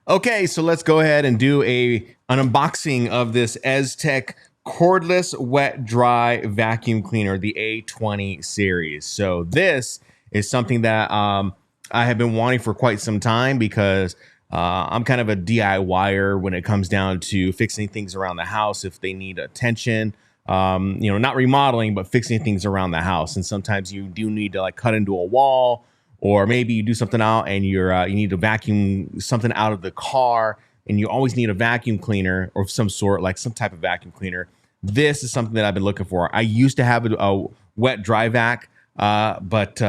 Okay, so let's go ahead and do an unboxing of this Ezetek Cordless Wet Dry Vacuum Cleaner, the A20 series. So this is something that I have been wanting for quite some time because I'm kind of a DIYer when it comes down to fixing things around the house if they need attention. Not remodeling, but fixing things around the house. And sometimes you do need to like cut into a wall, or maybe you do something out and you need to vacuum something out of the car, and you always need a vacuum cleaner or some sort, like some type of vacuum cleaner. This is something that I've been looking for. I used to have a wet dry vac, but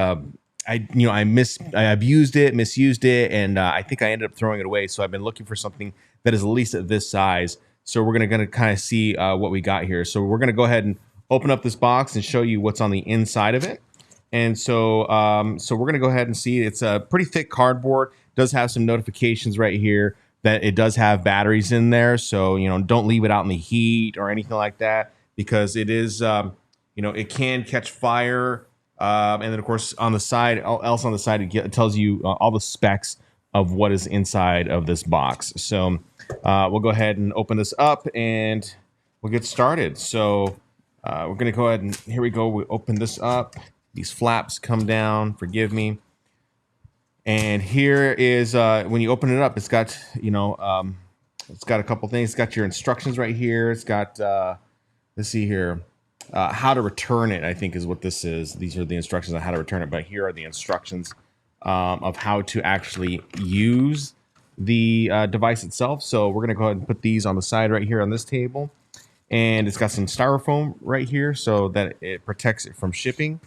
I've used it, misused it, and I think I ended up throwing it away. So I've been looking for something that is at least at this size. So we're gonna kind of see what we got here. So we're gonna go ahead and open up this box and show you what's on the inside of it. And so, so we're gonna go ahead and see. It's a pretty thick cardboard. It does have some notifications right here that it does have batteries in there. So don't leave it out in the heat or anything like that, because it is, it can catch fire. And then of course on the side, else on the side, it tells you all the specs of what is inside of this box. So we'll go ahead and open this up and we'll get started. So we're gonna go ahead and here we go. We open this up. These flaps come down, forgive me. And here is, when you open it up, it's got, it's got a couple things. It's got your instructions right here. It's got, let's see here, how to return it, I think is what this is. These are the instructions on how to return it, but here are the instructions of how to actually use the device itself. So we're gonna go ahead and put these on the side right here on this table. And it's got some styrofoam right here so that it protects it from shipping.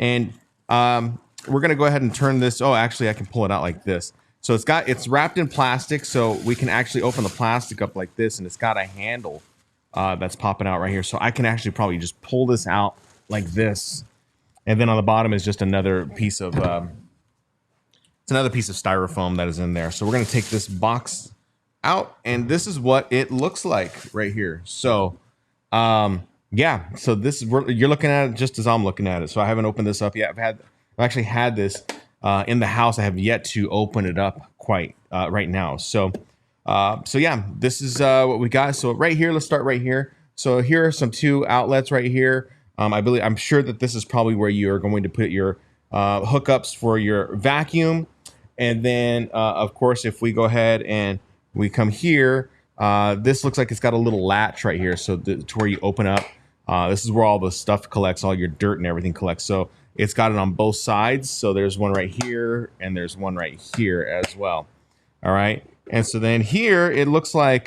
And we're gonna go ahead and turn this. Oh, actually, I can pull it out like this. So it's wrapped in plastic, so we can actually open the plastic up like this, and it's got a handle that's popping out right here. So I can actually probably just pull this out like this, and then on the bottom is just another piece of it's another piece of styrofoam that is in there. So we're gonna take this box out, and this is what it looks like right here. So yeah, so this is you're looking at it just as I'm looking at it. So I haven't opened this up yet. I've actually had this in the house. I have yet to open it up quite right now. So yeah, this is what we got. So right here, let's start right here. So here are some two outlets right here. I'm sure that this is probably where you are going to put your hookups for your vacuum. And then of course, if we go ahead and we come here, this looks like it's got a little latch right here. So to where you open up, this is where all the stuff collects, all your dirt and everything collects. So it's got it on both sides. So there's one right here and there's one right here as well. All right. And so then here it looks like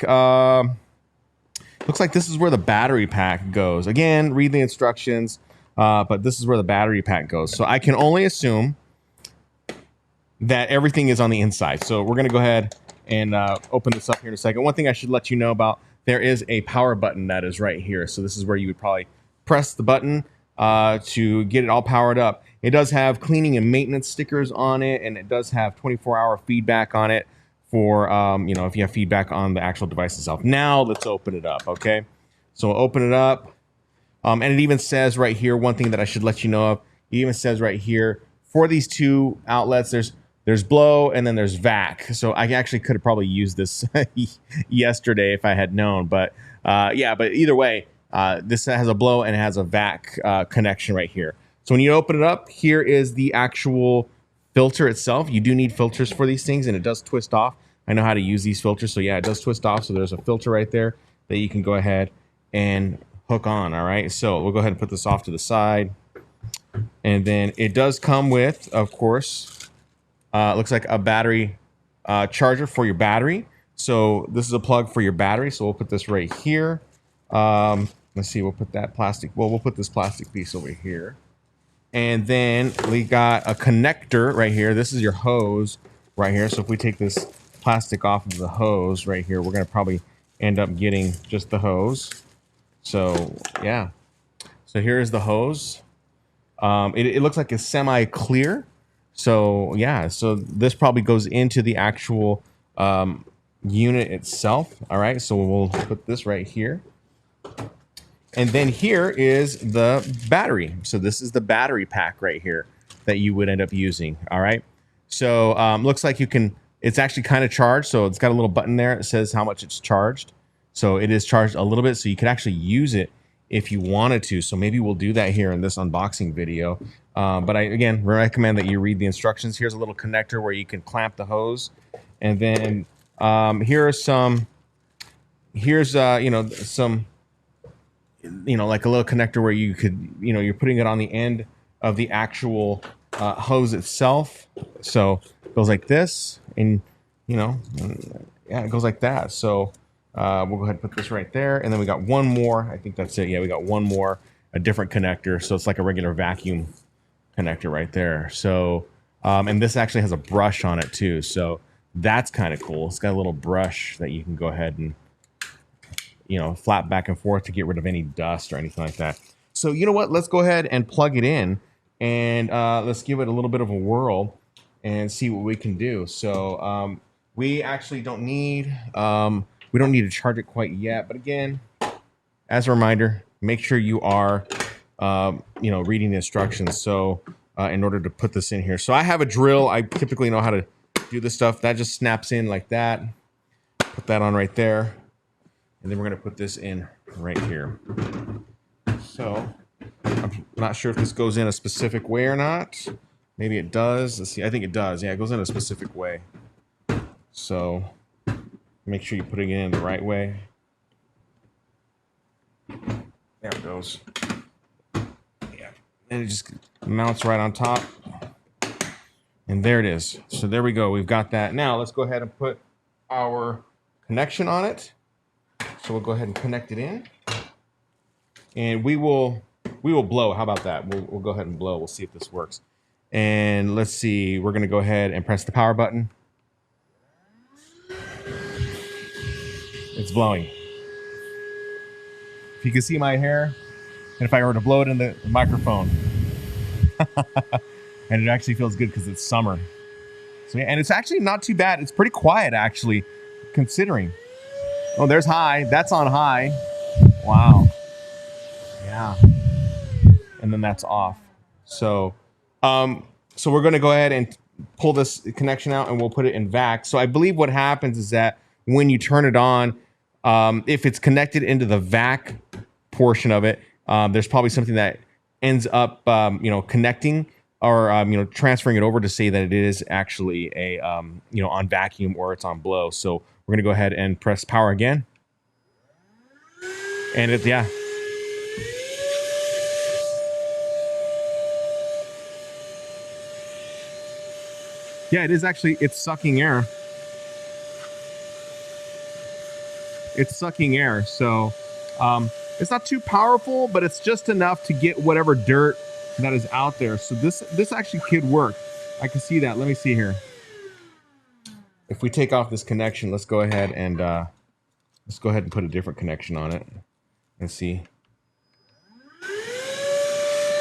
this is where the battery pack goes. Again, read the instructions, but this is where the battery pack goes. So I can only assume that everything is on the inside. So we're going to go ahead and open this up here in a second. One thing I should let you know about, there is a power button that is right here. So this is where you would probably press the button to get it all powered up. It does have cleaning and maintenance stickers on it, and it does have 24-hour feedback on it for, if you have feedback on the actual device itself. Now let's open it up, okay? So we'll open it up. And it even says right here, one thing that I should let you know of, it even says right here, for these two outlets, there's blow and then there's vac. So I actually could have probably used this yesterday if I had known. But yeah, but either way, this has a blow and it has a vac connection right here. So when you open it up, here is the actual filter itself. You do need filters for these things, and it does twist off. I know how to use these filters. So yeah, it does twist off. So there's a filter right there that you can go ahead and hook on. All right. So we'll go ahead and put this off to the side. And then it does come with, of course, looks like a battery charger for your battery. So this is a plug for your battery. So we'll put this right here. Let's see, we'll put that plastic. Well, we'll put this plastic piece over here. And then we got a connector right here. This is your hose right here. So if we take this plastic off of the hose right here, we're going to probably end up getting just the hose. So yeah. So here's the hose. It looks like it's semi-clear. So yeah, so this probably goes into the actual unit itself. All right, so we'll put this right here. And then here is the battery. So this is the battery pack right here that you would end up using. All right. So looks like you can it's actually kind of charged. So it's got a little button there. It says how much it's charged. So it is charged a little bit. So you could actually use it if you wanted to. So maybe we'll do that here in this unboxing video. But I, again, recommend that you read the instructions. Here's a little connector where you can clamp the hose. And then here are some, here's, you know, some, you know, like a little connector where you could, you know, you're putting it on the end of the actual hose itself. So it goes like this, and, you know, yeah, it goes like that. So we'll go ahead and put this right there. And then we got one more. I think that's it. Yeah, we got one more, a different connector. So it's like a regular vacuum connector right there. So, and this actually has a brush on it too. So that's kind of cool. It's got a little brush that you can go ahead and, you know, flap back and forth to get rid of any dust or anything like that. So you know what? Let's go ahead and plug it in, and let's give it a little bit of a whirl and see what we can do. So we actually don't need we don't need to charge it quite yet. But again, as a reminder, make sure you are you know, reading the instructions. So in order to put this in here, so I have a drill. I typically know how to do this stuff. That just snaps in like that. Put that on right there. And then we're going to put this in right here. So I'm not sure if this goes in a specific way or not. Maybe it does. Let's see. I think it does. Yeah, it goes in a specific way. So make sure you're putting it in the right way. There it goes. Yeah. And it just mounts right on top. And there it is. So there we go. We've got that. Now let's go ahead and put our connection on it. So we'll go ahead and connect it in, and we will blow. How about that? We'll go ahead and blow. We'll see if this works. And let's see. We're going to go ahead and press the power button. It's blowing. If you can see my hair, and if I were to blow it in the microphone, and it actually feels good because it's summer. So yeah, and it's actually not too bad. It's pretty quiet actually, considering. Oh, there's high. That's on high. Wow. Yeah. And then that's off. So, so we're going to go ahead and pull this connection out, and we'll put it in vac. So I believe what happens is that when you turn it on, if it's connected into the vac portion of it, there's probably something that ends up, you know, connecting or, you know, transferring it over to say that it is actually a, you know, on vacuum or it's on blow. So we're going to go ahead and press power again. And it, yeah. Yeah, it is actually, it's sucking air. It's sucking air. So it's not too powerful, but it's just enough to get whatever dirt that is out there. So this actually could work. I can see that. Let me see here. If we take off this connection, let's go ahead and put a different connection on it and see.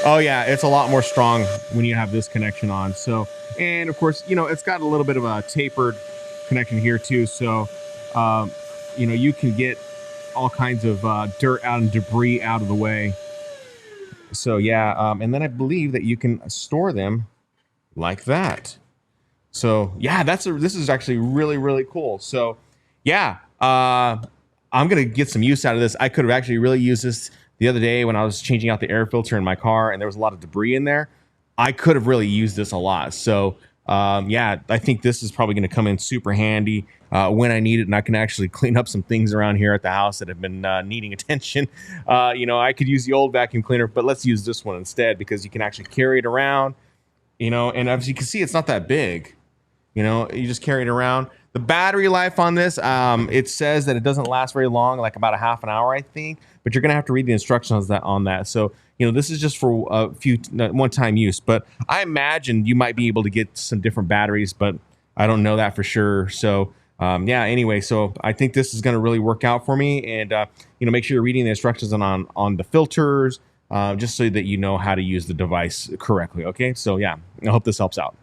Oh yeah, it's a lot more strong when you have this connection on. So, and of course, you know, it's got a little bit of a tapered connection here too. So, you know, you can get all kinds of dirt out and debris out of the way. So yeah, and then I believe that you can store them like that. So yeah, this is actually really, really cool. So yeah, I'm going to get some use out of this. I could have actually really used this the other day when I was changing out the air filter in my car and there was a lot of debris in there. I could have really used this a lot. So yeah, I think this is probably going to come in super handy when I need it, and I can actually clean up some things around here at the house that have been needing attention. You know, I could use the old vacuum cleaner, but let's use this one instead because you can actually carry it around, you know, and as you can see, it's not that big. You know, you just carry it around. The battery life on this, it says that it doesn't last very long, like about a half an hour, I think. But you're going to have to read the instructions on that. So, you know, this is just for a few one-time use. But I imagine you might be able to get some different batteries, but I don't know that for sure. So, yeah, anyway, so I think this is going to really work out for me. And, you know, make sure you're reading the instructions on the filters, just so that you know how to use the device correctly. Okay, so, yeah, I hope this helps out.